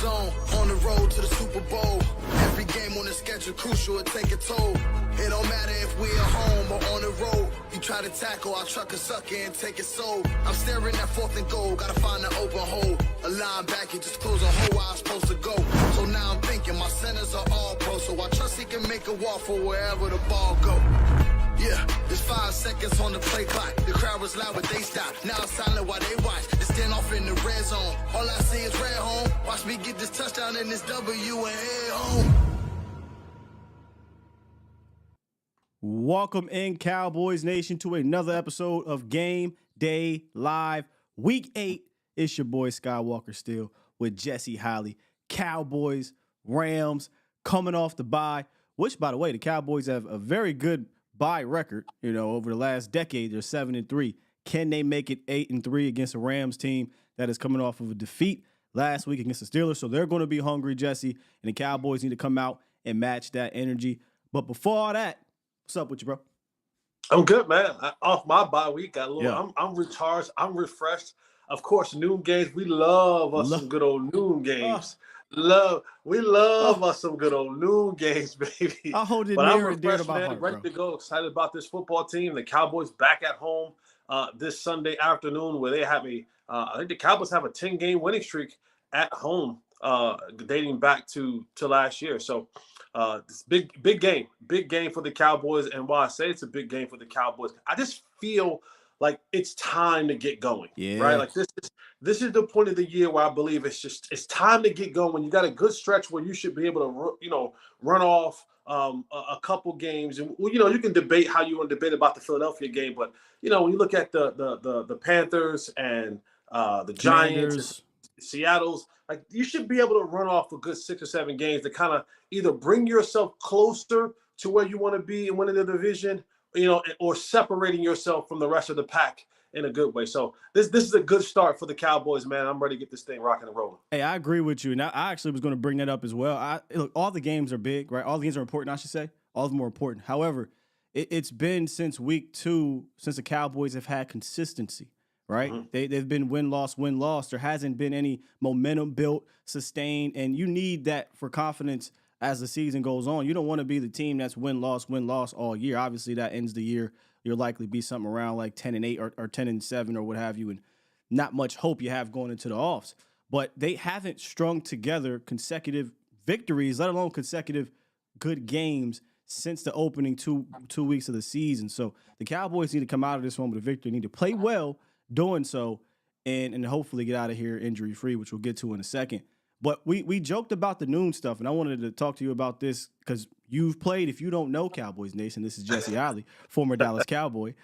zone, on the road to the Super Bowl. Every game on the schedule crucial, it take a toll. It don't matter if we at home or on the road. You try to tackle, our truck a sucker and take it sold. I'm staring at 4th and goal, gotta find an open hole. A linebacker just close a hole where I'm supposed to go. So now I'm thinking my centers are all pro, so I trust he can make a walk for wherever the ball go. Yeah, there's 5 seconds on the play clock. The crowd was loud, but they stopped. Now it's silent while they watch. They stand off in the red zone. All I see is red home. Watch me get this touchdown and this W and head home. Welcome in, Cowboys Nation, to another episode of Game Day Live. Week 8, it's your boy Skywalker still with Jesse Holley. Cowboys, Rams, coming off the bye, which, by the way, the Cowboys have a very good bye record. You know, over the last decade, they're 7-3. Can they make it 8-3 against a Rams team that is coming off of a defeat last week against the Steelers? So they're going to be hungry, Jesse, and the Cowboys need to come out and match that energy. But before all that, what's up with you, bro? I'm good, man. Off my bye week, I'm recharged. I'm refreshed. Of course, noon games. We love us some good old noon games. We love us some good old noon games, baby. I hold it but near I'm and dear to refreshed, my man. heart, Ready bro. to go. Excited about this football team. The Cowboys back at home this Sunday afternoon, where they have I think the Cowboys have a 10-game winning streak at home, dating back to last year. So. This big game for the Cowboys. And while I say it's a big game for the Cowboys, I just feel like it's time to get going. Yeah. Right. Like this is the point of the year where I believe it's time to get going. When you got a good stretch where you should be able to, run off a couple games. And, you can debate how you want to debate about the Philadelphia game. But, when you look at the Panthers and the Giants, Seattle's, like, you should be able to run off a good 6 or 7 games to kind of either bring yourself closer to where you want to be and winning the division, or separating yourself from the rest of the pack in a good way. So this is a good start for the Cowboys, man. I'm ready to get this thing rocking and rolling. Hey, I agree with you. And I actually was going to bring that up as well. Look, all the games are big, right? All the games are important, I should say. All of them are important. However, it's been since week 2 since the Cowboys have had consistency. Right? Mm-hmm. They've been win-loss. There hasn't been any momentum built, sustained, and you need that for confidence as the season goes on. You don't want to be the team that's win-loss all year. Obviously, that ends the year. You'll likely be something around like 10-8 or 10-7 or what have you, and not much hope you have going into the offs. But they haven't strung together consecutive victories, let alone consecutive good games since the opening two weeks of the season. So the Cowboys need to come out of this one with a victory. They need to play well doing so, and hopefully get out of here injury-free, which we'll get to in a second. But we joked about the noon stuff, and I wanted to talk to you about this because you've played, if you don't know Cowboys Nation, this is Jesse Holley, former Dallas Cowboy.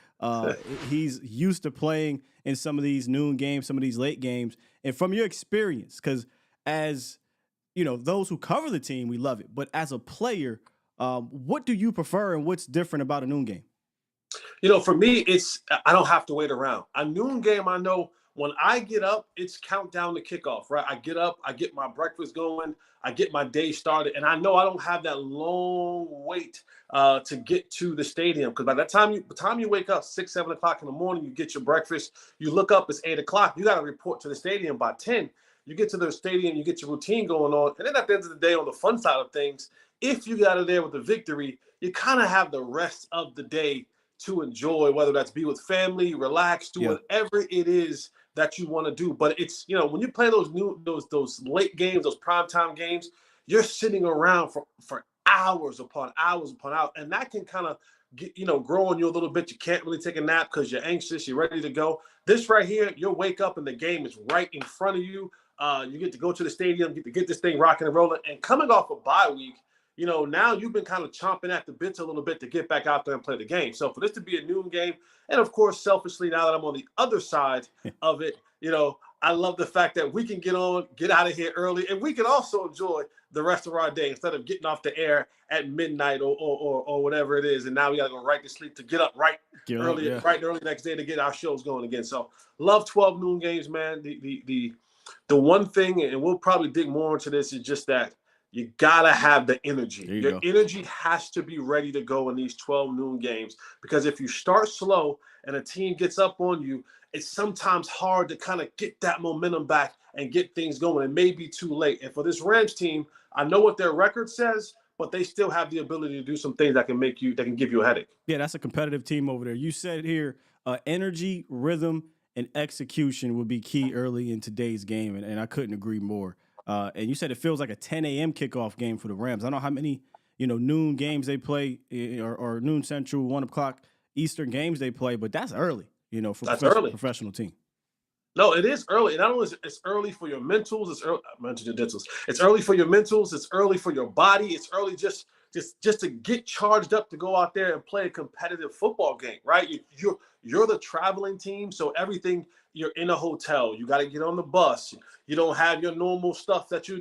He's used to playing in some of these noon games, some of these late games. And from your experience, because as, those who cover the team, we love it. But as a player, what do you prefer and what's different about a noon game? For me, I don't have to wait around. A noon game, I know when I get up, it's countdown to kickoff, right? I get up, I get my breakfast going, I get my day started, and I know I don't have that long wait to get to the stadium. Because by the time you wake up 6, 7 o'clock in the morning, you get your breakfast, you look up, it's 8 o'clock. You got to report to the stadium by 10. You get to the stadium, you get your routine going on, and then at the end of the day, on the fun side of things, if you got out of there with a victory, you kind of have the rest of the day to enjoy, whether that's be with family, relax, do whatever it is that you want to do. But it's, when you play those late games, those primetime games, you're sitting around for hours upon hours, and that can kind of get, grow on you a little bit. You can't really take a nap because you're anxious, you're ready to go. This right here, you'll wake up and the game is right in front of you. You get to go to the stadium, get this thing rocking and rolling. And coming off a bye week, now you've been kind of chomping at the bits a little bit to get back out there and play the game. So for this to be a noon game, and of course, selfishly, now that I'm on the other side of it, I love the fact that we can get out of here early, and we can also enjoy the rest of our day instead of getting off the air at midnight or whatever it is. And now we got to go right to sleep to get up right early next day to get our shows going again. So love 12 noon games, man. The one thing, and we'll probably dig more into this, is just that, You got to have the energy. You Your energy has to be ready to go in these 12 noon games, because if you start slow and a team gets up on you, it's sometimes hard to kind of get that momentum back and get things going. It may be too late. And for this Rams team, I know what their record says, but they still have the ability to do some things that can give you a headache. Yeah, that's a competitive team over there. You said here, energy, rhythm, and execution would be key early in today's game, and I couldn't agree more. And you said it feels like a 10 a.m. kickoff game for the Rams. I don't know how many noon games they play, or noon Central, 1 o'clock Eastern games they play, but that's early. For a professional team. No, it is early. Not only is it's early for your mentals, it's early. I mentioned your dentals. It's early for your mentals. It's early for your body. It's early just to get charged up to go out there and play a competitive football game, right? You're the traveling team, so everything. You're in a hotel. You got to get on the bus. You don't have your normal stuff that you're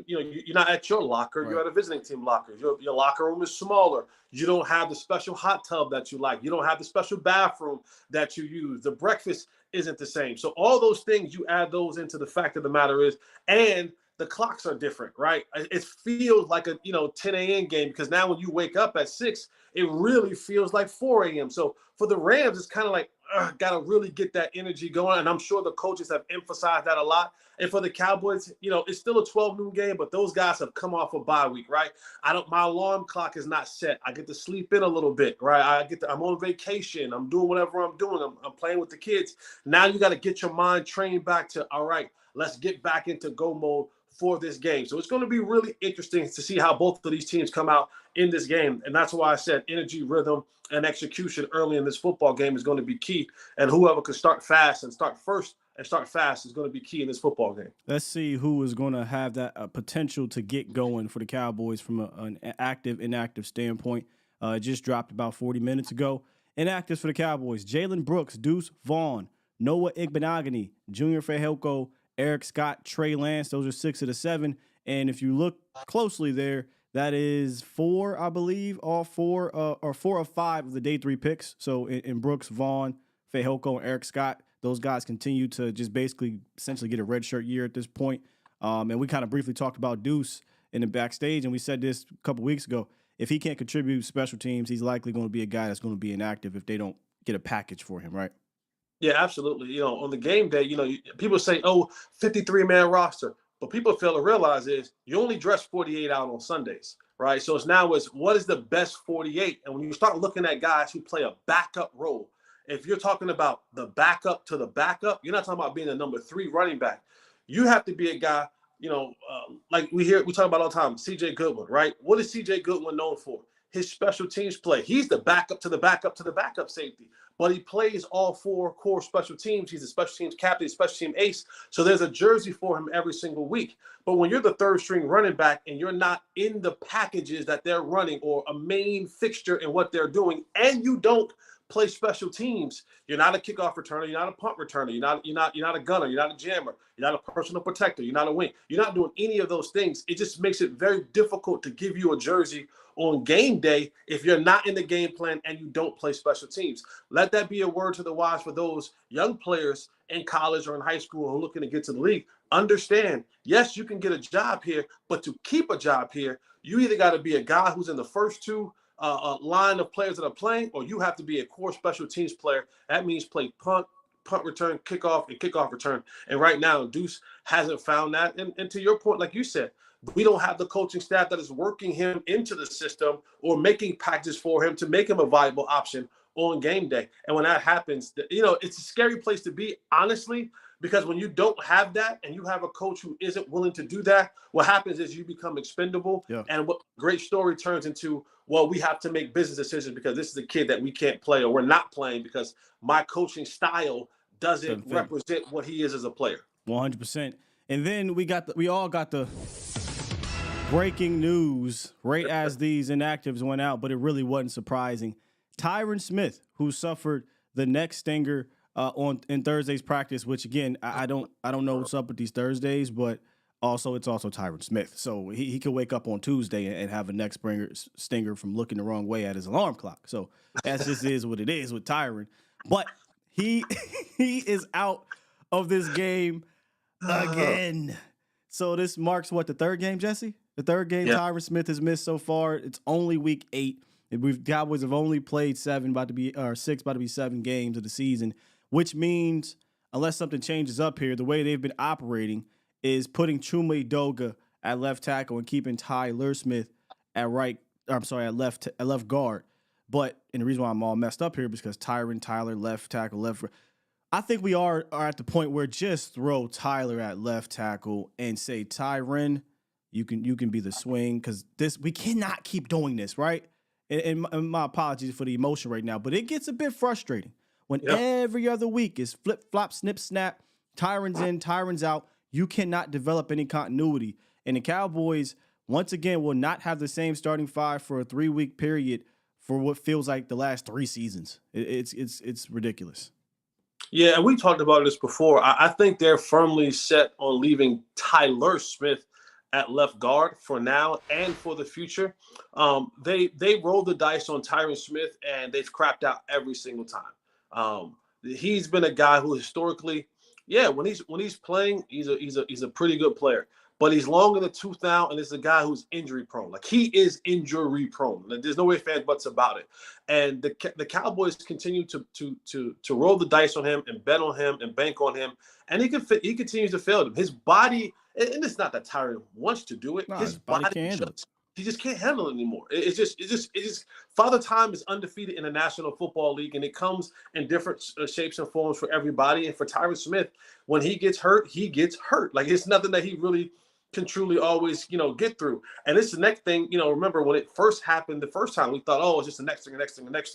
not at your locker. Right. You're at a visiting team locker. Your locker room is smaller. You don't have the special hot tub that you like. You don't have the special bathroom that you use. The breakfast isn't the same. So all those things, you add those into the fact of the matter is, and the clocks are different, right? It feels like a 10 a.m. game, because now when you wake up at 6, it really feels like 4 a.m. So for the Rams, it's kind of like, got to really get that energy going. And I'm sure the coaches have emphasized that a lot. And for the Cowboys, it's still a 12 noon game, but those guys have come off a bye week, right? My alarm clock is not set. I get to sleep in a little bit, right? I'm on vacation. I'm doing whatever I'm doing. I'm playing with the kids. Now you got to get your mind trained back to, all right, let's get back into go mode for this game. So it's going to be really interesting to see how both of these teams come out in this game. And that's why I said energy, rhythm, and execution early in this football game is going to be key. And whoever can start fast and start first and start fast is going to be key in this football game. Let's see who is going to have that potential to get going for the Cowboys from an active, inactive standpoint. It just dropped about 40 minutes ago. Inactives for the Cowboys: Jalen Brooks, Deuce Vaughn, Noah Igbenogany, Junior Fehoko, Eric Scott, Trey Lance. Those are 6 of the 7. And if you look closely there, that is 4, I believe, all 4 or 4 of 5 of the day 3 picks. So in Brooks, Vaughn, Fehoko, and Eric Scott, those guys continue to just basically essentially get a redshirt year at this point. And we kind of briefly talked about Deuce in the backstage, and we said this a couple weeks ago. If he can't contribute special teams, he's likely going to be a guy that's going to be inactive if they don't get a package for him, right? Yeah, absolutely. On the game day, people say, 53-man roster. But people fail to realize is you only dress 48 out on Sundays, right? So it's what is the best 48? And when you start looking at guys who play a backup role, if you're talking about the backup to the backup, you're not talking about being a number 3 running back. You have to be a guy, like we talk about all the time, C.J. Goodwin, right? What is C.J. Goodwin known for? His special teams play. He's the backup to the backup to the backup safety, but he plays all 4 core special teams. He's a special teams captain, special team ace. So there's a jersey for him every single week. But when you're the 3rd string running back and you're not in the packages that they're running or a main fixture in what they're doing, and you don't play special teams, you're not a kickoff returner, you're not a punt returner, you're not a gunner, you're not a jammer, you're not a personal protector, you're not a wing, you're not doing any of those things. It just makes it very difficult to give you a jersey on game day if you're not in the game plan and you don't play special teams. Let that be a word to the wise for those young players in college or in high school who are looking to get to the league. Understand, yes, you can get a job here, but to keep a job here, you either got to be a guy who's in the first 2 line of players that are playing, or you have to be a core special teams player. That means play punt return, kickoff, and kickoff return. And right now, Deuce hasn't found that. And to your point, like you said, we don't have the coaching staff that is working him into the system or making packages for him to make him a viable option on game day. And when that happens, it's a scary place to be, honestly, because when you don't have that and you have a coach who isn't willing to do that, what happens is you become expendable. Yeah. And what great story turns into, well, we have to make business decisions because this is a kid that we can't play, or we're not playing because my coaching style doesn't represent what he is as a player. 100%. And then we all got the breaking news right as these inactives went out, but it really wasn't surprising. Tyron Smith, who suffered the neck stinger in Thursday's practice, which again, I don't know what's up with these Thursdays, but it's also Tyron Smith. So he could wake up on Tuesday and have a neck stinger from looking the wrong way at his alarm clock. So that just is what it is with Tyron. But he is out of this game again. So this marks what, the 3rd game, Jesse? The third game Yeah. Tyron Smith has missed so far. It's only week 8. And Cowboys have only played 6, about to be 7 games of the season, which means unless something changes up here, the way they've been operating is putting Chuma Edoga at left tackle and keeping Tyler Smith at left guard. But and the reason why I'm all messed up here is because Tyler left tackle, I think we are at the point where just throw Tyler at left tackle and say, Tyron, you can be the swing, because we cannot keep doing this, right? And my apologies for the emotion right now, but it gets a bit frustrating when every other week is flip flop, snip snap, Tyron's in, Tyron's out. You cannot develop any continuity, and the Cowboys once again will not have the same starting 5 for a 3-week period for what feels like the last 3 seasons. It's ridiculous. Yeah, and we talked about this before. I think they're firmly set on leaving Tyler Smith at left guard for now and for the future. They rolled the dice on Tyron Smith, and they've crapped out every single time. He's been a guy who historically, when he's playing, he's a pretty good player. But he's long in the tooth now, and it's a guy who's injury prone. Like, he is injury prone. There's no ifs, ands, buts about it. And the Cowboys continue to roll the dice on him and bet on him and bank on him, and he continues to fail them. His body, and it's not that Tyron wants to do it. No, his body can't handle it. He just can't handle it anymore. It's just Father Time is undefeated in the National Football League, and it comes in different shapes and forms for everybody. And for Tyron Smith, when he gets hurt, he gets hurt. Like, it's nothing that he really can truly always, get through. And it's the next thing, remember when it first happened the first time, we thought, oh, it's just the next thing. Next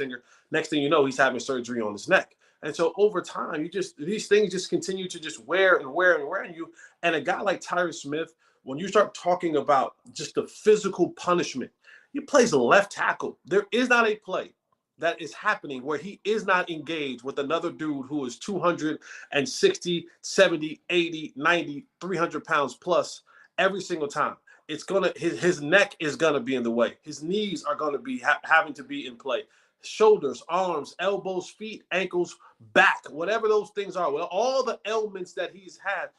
thing you know, he's having surgery on his neck. And so over time, these things just continue to just wear on you. And a guy like Tyron Smith, when you start talking about just the physical punishment, he plays left tackle. There is not a play that is happening where he is not engaged with another dude who is 260, 70, 80, 90, 300 pounds plus every single time. It's his neck is gonna be in the way. His knees are gonna be having to be in play. Shoulders, arms, elbows, feet, ankles, back, whatever those things are, well, all the ailments that he's had.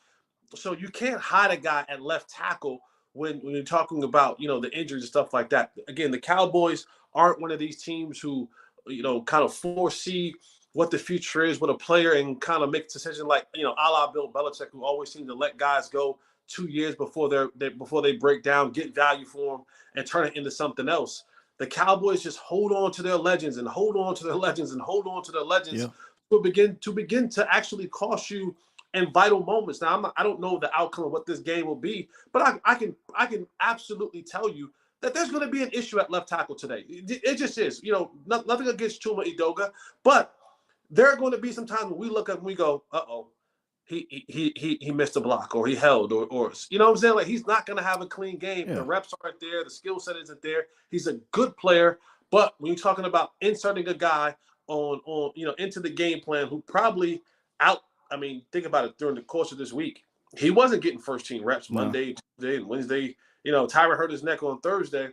So you can't hide a guy at left tackle when you're talking about, the injuries and stuff like that. Again, the Cowboys aren't one of these teams who, kind of foresee what the future is with a player and kind of make a decision like, a la Bill Belichick, who always seems to let guys go 2 years before they break down, get value for them, and turn it into something else. The Cowboys just hold on to their legends and hold on to their legends and hold on to their legends to begin to actually cost you in vital moments. Now, I don't know the outcome of what this game will be, but I can absolutely tell you that there's going to be an issue at left tackle today. It just is. Nothing against Chuma Edoga, but there are going to be some times when we look up and we go, uh-oh, he missed a block, or he held, or you know what I'm saying? Like, he's not going to have a clean game. Yeah. The reps aren't there. The skill set isn't there. He's a good player, but when you're talking about inserting a guy on into the game plan who probably think about it, during the course of this week, he wasn't getting first team reps Monday, Tuesday, and Wednesday. Tyron hurt his neck on Thursday.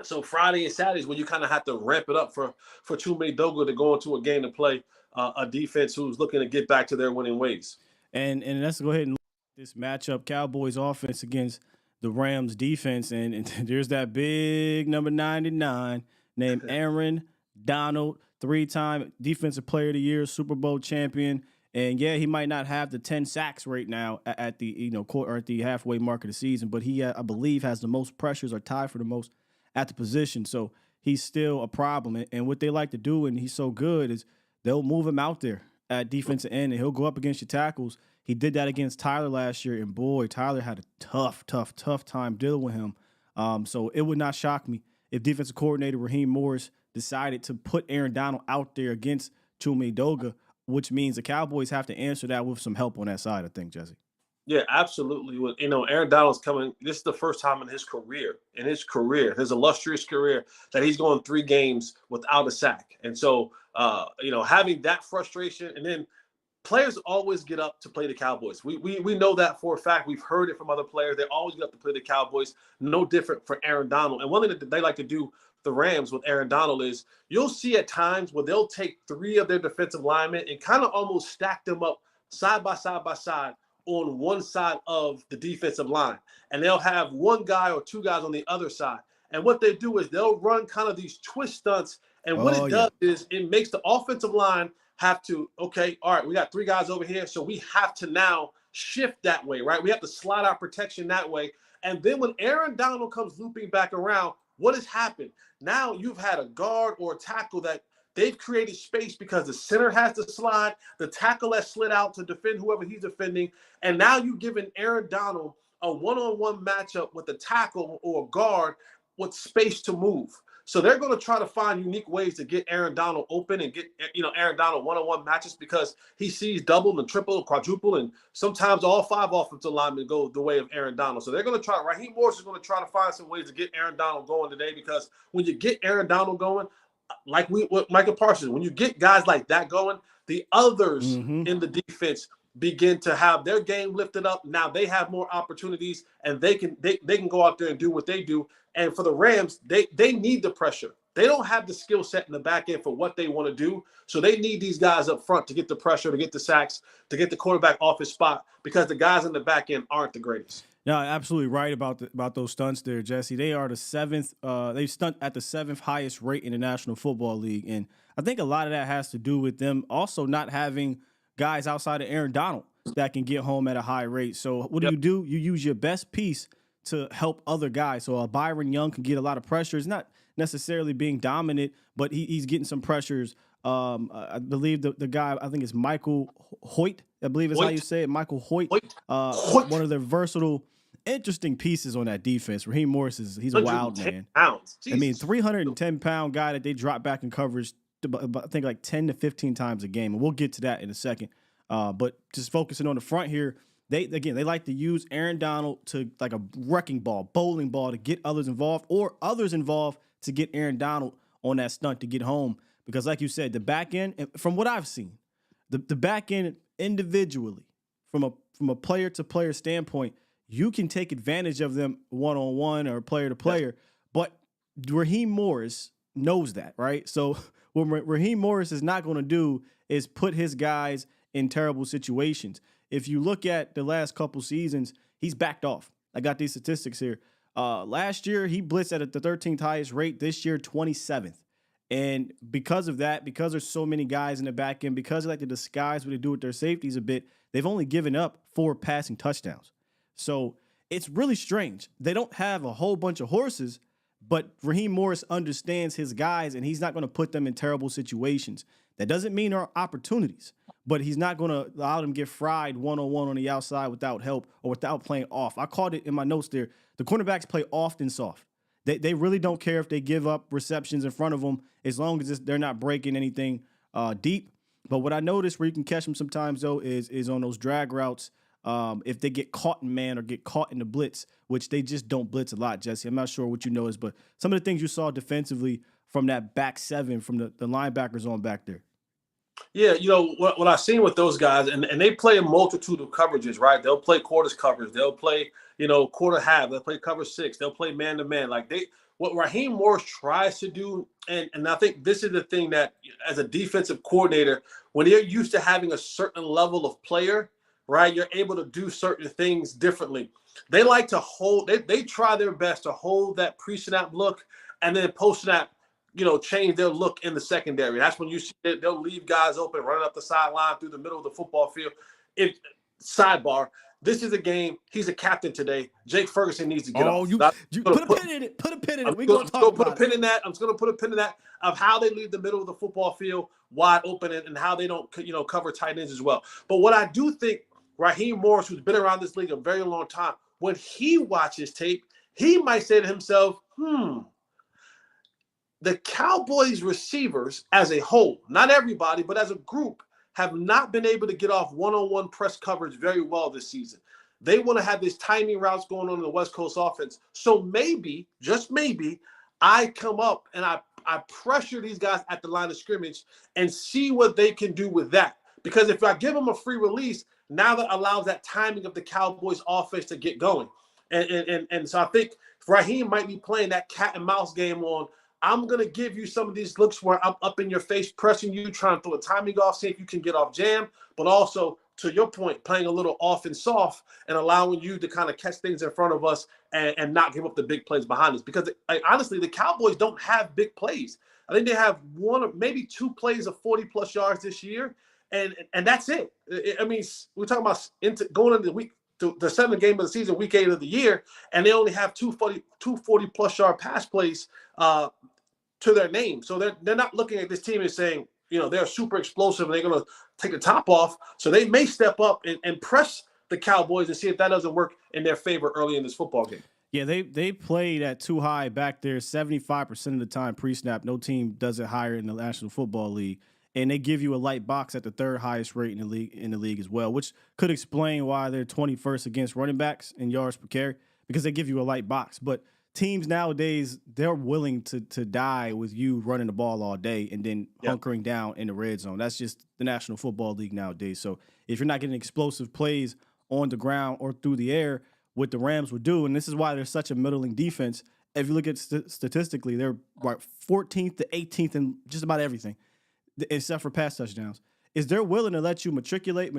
So Friday and Saturday is when you kind of have to ramp it up for Chuma Edoga to go into a game to play a defense who's looking to get back to their winning ways. And let's go ahead and look at this matchup: Cowboys offense against the Rams defense, and there's that big number 99 named Aaron Donald, 3-time Defensive Player of the Year, Super Bowl champion. And yeah, he might not have the 10 sacks right now at the or at the halfway mark of the season, but he I believe has the most pressures, or tied for the most at the position. So he's still a problem. And what they like to do, and he's so good, is they'll move him out there at defensive end, and he'll go up against your tackles. He did that against Tyler last year, and boy, Tyler had a tough time dealing with him. So it would not shock me if defensive coordinator Raheem Morris decided to put Aaron Donald out there against Chuma Edoga, which means the Cowboys have to answer that with some help on that side, I think, Jesse. Yeah, absolutely. Aaron Donald's coming. This is the first time in his career, his illustrious career, that he's going 3 games without a sack. And so, having that frustration, and then players always get up to play the Cowboys. We know that for a fact. We've heard it from other players. They always get up to play the Cowboys. No different for Aaron Donald. And one thing that they like to do, the Rams, with Aaron Donald, is you'll see at times where they'll take 3 of their defensive linemen and kind of almost stack them up side by side on one side of the defensive line, and they'll have one guy or two guys on the other side. And what they do is they'll run kind of these twist stunts. And what it does is it makes the offensive line have to, okay, all right, we got three guys over here, so we have to now shift that way, right? We have to slide our protection that way. And then when Aaron Donald comes looping back around, what has happened? Now you've had a guard or a tackle that they've created space because the center has to slide, the tackle has slid out to defend whoever he's defending, and now you've given Aaron Donald a one-on-one matchup with a tackle or a guard with space to move. So they're going to try to find unique ways to get Aaron Donald open and get, Aaron Donald one-on-one matches because he sees double and triple and quadruple, and sometimes all five offensive linemen go the way of Aaron Donald. So they're going to try. Raheem Morris is going to try to find some ways to get Aaron Donald going today, because when you get Aaron Donald going, like with Michael Parsons, when you get guys like that going, the others in the defense begin to have their game lifted up. Now they have more opportunities, and they can go out there and do what they do. And for the Rams, they need the pressure. They don't have the skill set in the back end for what they want to do. So they need these guys up front to get the pressure, to get the sacks, to get the quarterback off his spot, because the guys in the back end aren't the greatest. No, absolutely right about those stunts there, Jesse. They are the seventh. They stunt at the seventh highest rate in the National Football League, and I think a lot of that has to do with them also not having guys outside of Aaron Donald that can get home at a high rate. So what do? You use your best piece to help other guys. So Byron Young can get a lot of pressures, not necessarily being dominant, but he's getting some pressures. I believe the guy, I think it's Michael Hoyt, I believe is how you say it, Michael Hoyt. One of the versatile, interesting pieces on that defense. Raheem Morris he's a wild man. Pounds. I mean, 310-pound guy that they drop back in coverage, I think like 10 to 15 times a game, and we'll get to that in a second. But just focusing on the front here, they like to use Aaron Donald to like a wrecking ball, bowling ball, to get others involved, or others involved to get Aaron Donald on that stunt to get home. Because like you said, the back end, from what I've seen, the back end individually, from a player to player standpoint, you can take advantage of them one-on-one or player to player. But Raheem Morris knows that, right? So what Raheem Morris is not going to do is put his guys in terrible situations. If you look at the last couple seasons, he's backed off. I got these statistics here. Last year, he blitzed at the 13th highest rate. This year, 27th. And because of that, because there's so many guys in the back end, because they like to disguise what they do with their safeties a bit, they've only given up 4 passing touchdowns. So it's really strange. They don't have a whole bunch of horses, but Raheem Morris understands his guys, and he's not going to put them in terrible situations. That doesn't mean there are opportunities, but he's not going to allow them to get fried one-on-one on the outside without help or without playing off. I called it in my notes there. The cornerbacks play off and soft. They really don't care if they give up receptions in front of them, as long as they're not breaking anything deep. But what I noticed where you can catch them sometimes, though, is on those drag routes. If they get caught in man or get caught in the blitz, which they just don't blitz a lot, Jesse. I'm not sure what you noticed, but some of the things you saw defensively from that back seven, from the linebackers on back there. Yeah, what I've seen with those guys, and they play a multitude of coverages, right? They'll play quarters coverage. They'll play, quarter half. They'll play cover 6. They'll play man-to-man. What Raheem Morris tries to do, and I think this is the thing that, as a defensive coordinator, when you're used to having a certain level of player, right, you're able to do certain things differently. They like to hold, they try their best to hold that pre-snap look, and then post-snap, change their look in the secondary. That's when you see they'll leave guys open, running up the sideline through the middle of the football field. Sidebar, this is a game. He's a captain today. Jake Ferguson needs to get off. You put a pin in it. Put a pin in it. We're going to talk about put a pin in that. I'm just going to put a pin in that of how they leave the middle of the football field wide open, and how they don't, cover tight ends as well. But what I do think, Raheem Morris, who's been around this league a very long time, when he watches tape, he might say to himself, the Cowboys receivers as a whole, not everybody, but as a group, have not been able to get off one-on-one press coverage very well this season. They want to have these timing routes going on in the West Coast offense. So maybe, just maybe, I come up and I pressure these guys at the line of scrimmage and see what they can do with that. Because if I give them a free release, now that allows that timing of the Cowboys offense to get going. And so I think Raheem might be playing that cat and mouse game on, I'm going to give you some of these looks where I'm up in your face, pressing you, trying to throw a timing off, see if you can get off jam, but also to your point, playing a little off and soft and allowing you to kind of catch things in front of us and not give up the big plays behind us. Because honestly, the Cowboys don't have big plays. I think they have one or maybe two plays of 40-plus yards this year, and that's it. I mean, we're talking about going into the week, the seventh game of the season, week 8 of the year, and they only have two 40-plus yard pass plays to their name. So they're not looking at this team and saying, they're super explosive and they're going to take the top off. So they may step up and press the Cowboys and see if that doesn't work in their favor early in this football game. Yeah, they played at too high back there 75% of the time pre-snap. No team does it higher in the National Football League. And they give you a light box at the third highest rate in the league as well, which could explain why they're 21st against running backs in yards per carry, because they give you a light box. But teams nowadays, they're willing to die with you running the ball all day and then hunkering down in the red zone. That's just the National Football League nowadays. So if you're not getting explosive plays on the ground or through the air, what the Rams would do, and this is why they're such a middling defense, if you look at statistically, they're 14th to 18th in just about everything, except for pass touchdowns, is they're willing to let you matriculate,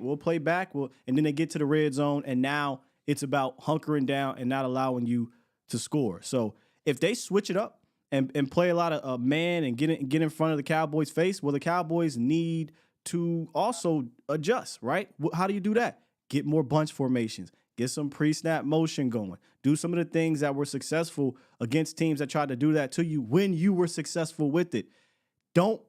we'll play back, and then they get to the red zone, and now it's about hunkering down and not allowing you to score. So if they switch it up and play a lot of man and get in front of the Cowboys' face, well, the Cowboys need to also adjust, right? How do you do that? Get more bunch formations. Get some pre-snap motion going. Do some of the things that were successful against teams that tried to do that to you when you were successful with it. Don't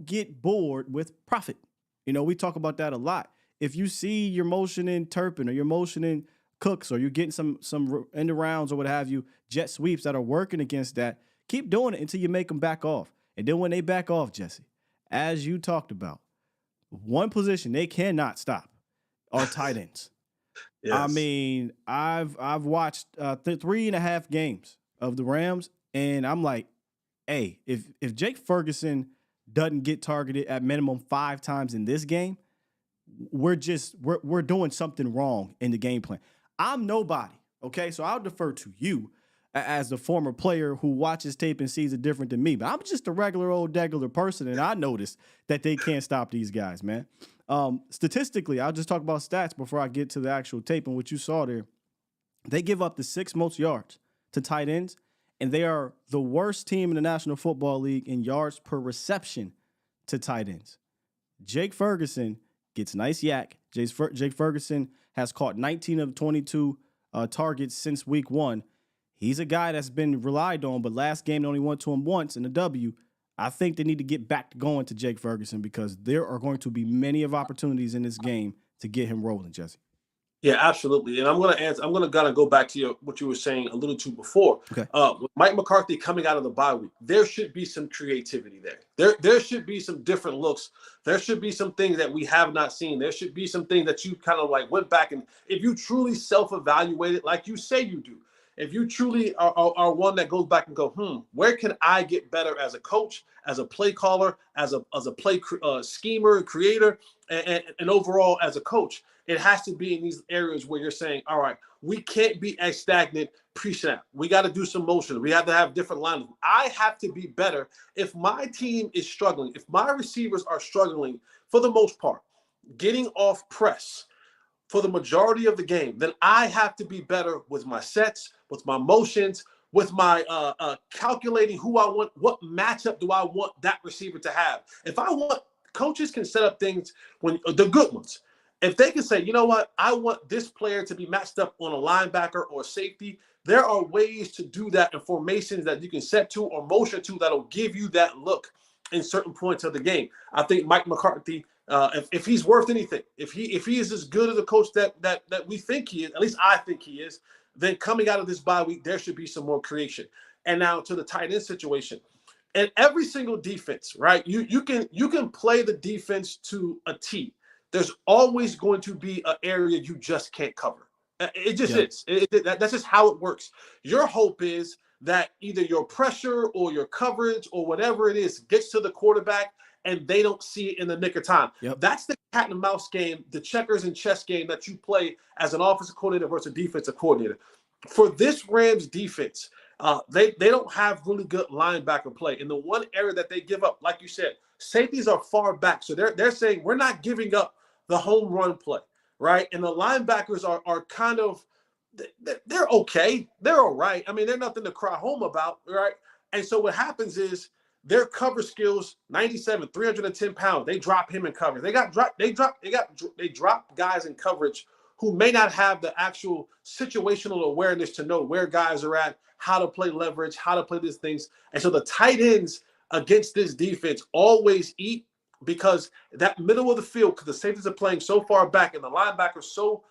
get bored with profit. We talk about that a lot. If you see you're motioning Turpin or you're motioning Cooks or you're getting some end rounds or what have you, jet sweeps that are working against that, keep doing it until you make them back off. And then when they back off, Jesse, as you talked about, one position they cannot stop are tight ends. Yes. I mean, I've watched 3.5 games of the Rams, and I'm like, hey, if Jake Ferguson doesn't get targeted at minimum 5 times in this game, we're doing something wrong in the game plan. I'm nobody, okay? So I'll defer to you as the former player who watches tape and sees it different than me. But I'm just a regular old degular person, and I noticed that they can't stop these guys, man. Statistically, I'll just talk about stats before I get to the actual tape and what you saw there. They give up the 6th most yards to tight ends, and they are the worst team in the National Football League in yards per reception to tight ends. Jake Ferguson gets nice yak. Jake Ferguson has caught 19 of 22 targets since week 1. He's a guy that's been relied on, but last game they only went to him once in the W. I think they need to get back to going to Jake Ferguson because there are going to be many of opportunities in this game to get him rolling, Jesse. Yeah, absolutely. And I'm going to kind of go back to what you were saying a little too before. Okay. With Mike McCarthy coming out of the bye week, there should be some creativity there. There should be some different looks. There should be some things that we have not seen. There should be some things that you kind of like went back and if you truly self-evaluate it like you say you do, if you truly are one that goes back and go, where can I get better as a coach, as a play caller, as a play schemer, creator, and overall as a coach, it has to be in these areas where you're saying, all right, we can't be as stagnant pre-snap. We got to do some motion. We have to have different lines. I have to be better. If my team is struggling, if my receivers are struggling for the most part, getting off press for the majority of the game, then I have to be better with my sets, with my motions, with my calculating who I want, what matchup do I want that receiver to have. If I want, coaches can set up things when the good ones. If they can say, you know what, I want this player to be matched up on a linebacker or safety, there are ways to do that in formations that you can set to or motion to that'll give you that look in certain points of the game. I think Mike McCarthy, if he's worth anything, if he is as good as a coach that we think he is, at least I think he is, then coming out of this bye week, there should be some more creation. And now to the tight end situation. And every single defense, right? You can play the defense to a T. There's always going to be an area you just can't cover. It just is. That's just how it works. Your hope is that either your pressure or your coverage or whatever it is gets to the quarterback and they don't see it in the nick of time. Yep. That's the cat and mouse game, the checkers and chess game that you play as an offensive coordinator versus a defensive coordinator. For this Rams defense, they don't have really good linebacker play. In the one area that they give up, like you said, safeties are far back. So they're saying we're not giving up the home run play, right? And the linebackers are kind of, they're okay. They're all right. I mean, they're nothing to cry home about, right? And so what happens is their cover skills, 97, 310 pounds, they drop him in coverage. They drop guys in coverage who may not have the actual situational awareness to know where guys are at, how to play leverage, how to play these things. And so the tight ends against this defense always eat, because that middle of the field, because the safeties are playing so far back and the linebackers so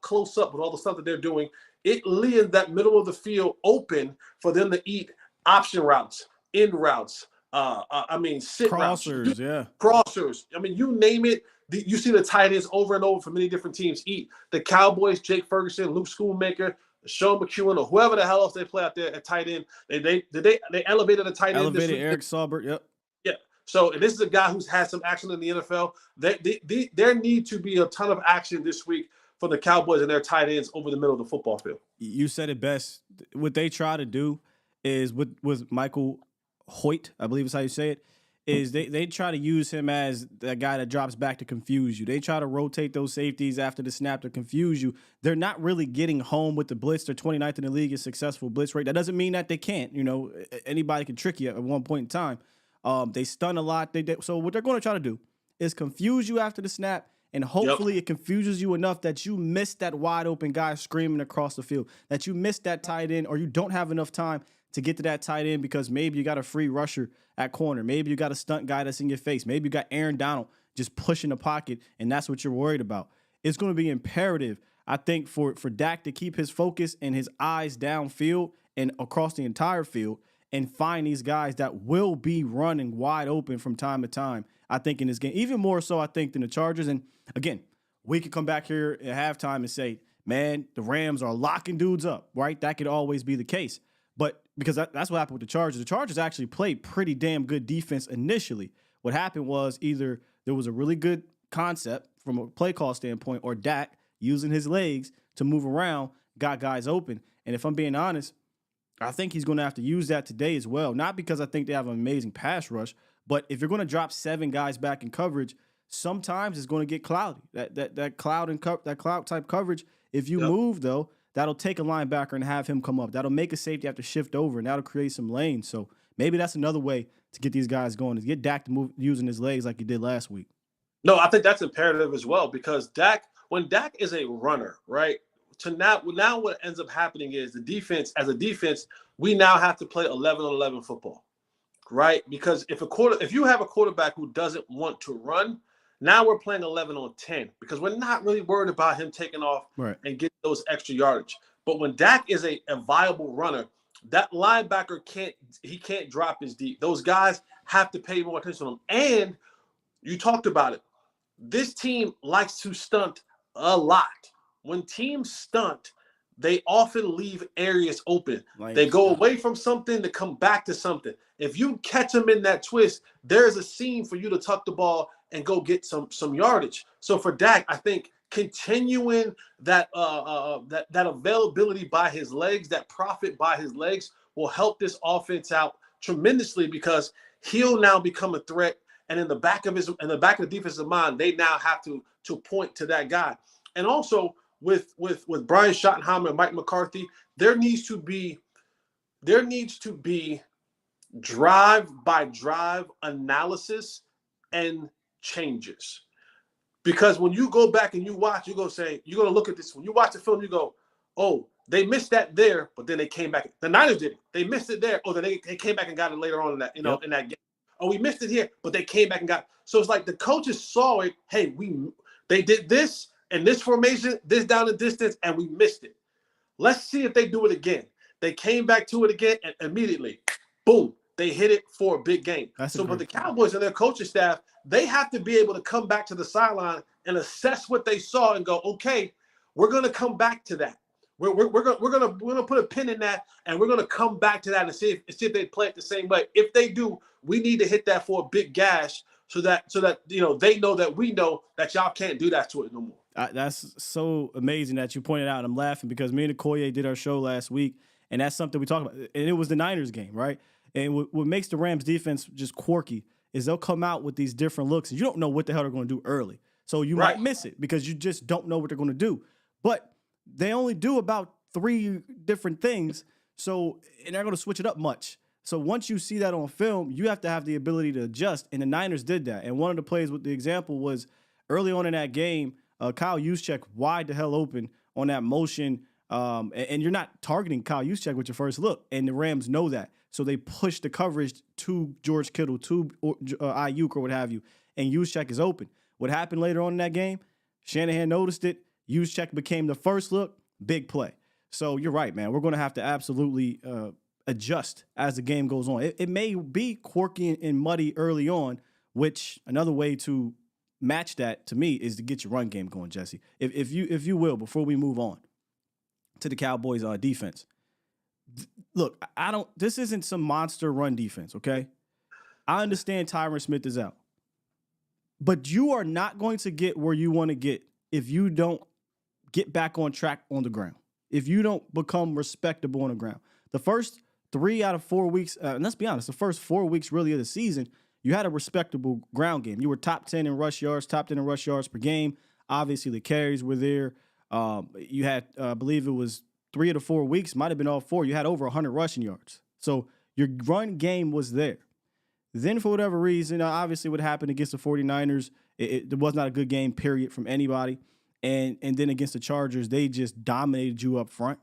close up with all the stuff that they're doing, it leaves that middle of the field open for them to eat option routes, in routes, sit Crossers, routes. yeah. Crossers. I mean, you name it. You see the tight ends over and over for many different teams eat. The Cowboys, Jake Ferguson, Luke Schoonmaker, Sean McEwen, or whoever the hell else they play out there at tight end. They elevated a tight end this week. Eric Saubert, yep. Yeah. So this is a guy who's had some action in the NFL. There need to be a ton of action this week for the Cowboys and their tight ends over the middle of the football field. You said it best. What they try to do is with Michael Hoyt, I believe is how you say it, is they try to use him as that guy that drops back to confuse you. They try to rotate those safeties after the snap to confuse you. They're not really getting home with the blitz. They're 29th in the league in successful blitz rate. That doesn't mean that they can't. You know, anybody can trick you at one point in time. They stun a lot. So what they're going to try to do is confuse you after the snap, and hopefully it confuses you enough that you miss that wide open guy screaming across the field, that you miss that tight end, or you don't have enough time to get to that tight end because maybe you got a free rusher at corner. Maybe you got a stunt guy that's in your face. Maybe you got Aaron Donald just pushing the pocket, and that's what you're worried about. It's going to be imperative, I think, for Dak to keep his focus and his eyes downfield and across the entire field and find these guys that will be running wide open from time to time, I think, in this game. Even more so, I think, than the Chargers. And, again, we could come back here at halftime and say, man, the Rams are locking dudes up, right? That could always be the case. But because that's what happened with the Chargers. The Chargers actually played pretty damn good defense initially. What happened was either there was a really good concept from a play call standpoint, or Dak using his legs to move around got guys open. And if I'm being honest, I think he's going to have to use that today as well. Not because I think they have an amazing pass rush, but if you're going to drop 7 guys back in coverage, sometimes it's going to get cloudy. That cloud type coverage. If you move though, that'll take a linebacker and have him come up. That'll make a safety have to shift over, and that'll create some lanes. So maybe that's another way to get these guys going, is get Dak to move using his legs like he did last week. No, I think that's imperative as well, because when Dak is a runner, right? Now what ends up happening is as a defense, we now have to play 11-on-11 football, right? Because if you have a quarterback who doesn't want to run, now we're playing 11-on-10, because we're not really worried about him taking off and getting those extra yardage. But when Dak is a viable runner, that linebacker can't drop his deep. Those guys have to pay more attention to him. And you talked about it. This team likes to stunt a lot. When teams stunt, they often leave areas open. They go away from something to come back to something. If you catch them in that twist, there's a seam for you to tuck the ball and go get some yardage. So for Dak, I think continuing that availability by his legs, that profit by his legs, will help this offense out tremendously, because he'll now become a threat. And in the back of the defensive mind, they now have to point to that guy. And also with Brian Schottenheimer and Mike McCarthy, there needs to be drive by drive analysis and changes. Because when you go back and you watch, you're going to look at this. When you watch the film, you go, oh, they missed that there, but then they came back. The Niners did it. They missed it there. Oh, then they came back and got it later on in that, in that game. Oh, we missed it here, but they came back and got it. So it's like the coaches saw it. Hey, they did this and this formation, this down the distance, and we missed it. Let's see if they do it again. They came back to it again, and immediately, boom, they hit it for a big game. But the Cowboys and their coaching staff, they have to be able to come back to the sideline and assess what they saw and go, okay, we're going to come back to that. We're gonna put a pin in that, and we're gonna come back to that and see if they play it the same way. If they do, we need to hit that for a big gash so that they know that we know that y'all can't do that to it no more. That's so amazing that you pointed out. I'm laughing because me and Okoye did our show last week, and that's something we talked about. And it was the Niners game, right? And what makes the Rams defense just quirky is they'll come out with these different looks, and you don't know what the hell they're going to do early. So you might miss it because you just don't know what they're going to do. But they only do about 3 different things. So, and they're going to switch it up much. So once you see that on film, you have to have the ability to adjust. And the Niners did that. And one of the plays with the example was early on in that game, Kyle Juszczyk wide the hell open on that motion. And you're not targeting Kyle Juszczyk with your first look. And the Rams know that. So they push the coverage to George Kittle, to Ayuk or what have you. And Juszczyk is open. What happened later on in that game? Shanahan noticed it. Juszczyk became the first look. Big play. So you're right, man. We're going to have to absolutely adjust as the game goes on. It may be quirky and muddy early on, which another way to match that to me is to get your run game going, Jesse. If you will, before we move on to the Cowboys defense. Look, this isn't some monster run defense, okay? I understand Tyron Smith is out. But you are not going to get where you want to get if you don't get back on track on the ground. If you don't become respectable on the ground. The first 3 out of 4 weeks, and let's be honest, the first 4 weeks really of the season, you had a respectable ground game. You were top 10 in rush yards, top 10 in rush yards per game. Obviously, the carries were there. You had, I believe it was 3 of the 4 weeks, might have been all 4. You had over 100 rushing yards. So your run game was there. Then for whatever reason, obviously what happened against the 49ers, it was not a good game, period, from anybody. And then against the Chargers, they just dominated you up front.